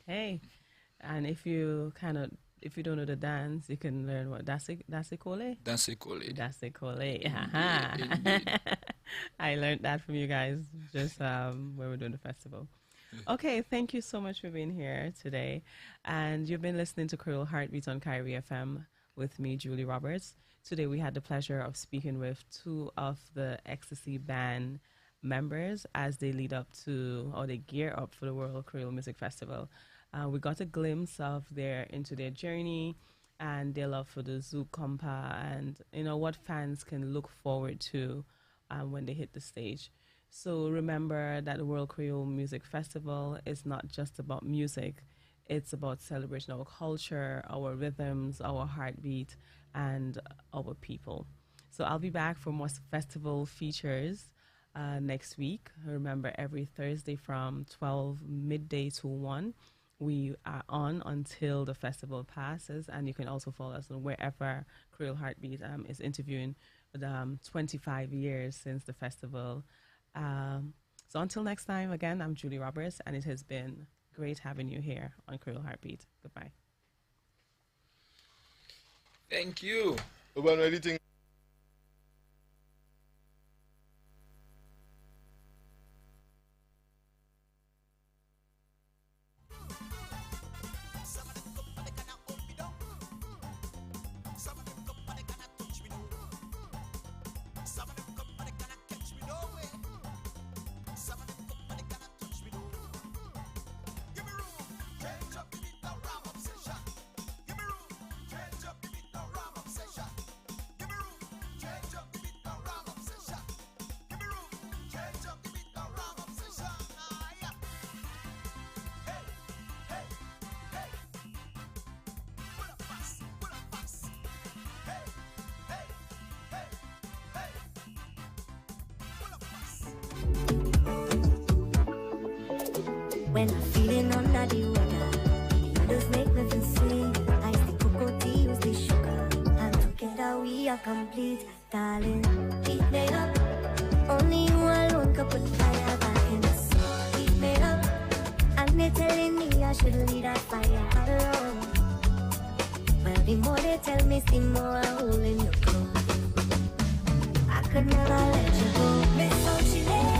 Speaker 3: Okay. And if you don't know the dance, you can learn what that's it cole.
Speaker 4: Danse collé.
Speaker 3: I learned that from you guys just when we're doing the festival. Okay, thank you so much for being here today. And you've been listening to Creole HeartBeat on Kyrie FM with me, Julie Roberts. Today we had the pleasure of speaking with two of the Ecstasy Band members as they lead up to, or they gear up for the World Creole Music Festival. We got a glimpse of their journey and their love for the Zouk compa, and what fans can look forward to when they hit the stage. So remember that the World Creole Music Festival is not just about music; it's about celebrating our culture, our rhythms, our heartbeat, and our people. So I'll be back for more festival features next week. Remember, every Thursday from 12 midday to 1. We are on until the festival passes, and you can also follow us on wherever Creole HeartBeat is interviewing 25 years since the festival. So until next time, again, I'm Julie Roberts, and it has been great having you here on Creole HeartBeat. Goodbye.
Speaker 4: Thank you.
Speaker 5: Anything
Speaker 6: when I'm feeling under the weather. The others make me feel sweet. I stick cocoa tea, use the sugar, and together we are complete, darling. Heat me up. Only you alone can put fire back in the soul. Heat me up. And they telling me I should leave that fire alone. Well, the more they tell me, the more I hold in your clothes. I could never let you go. Miss how she lay.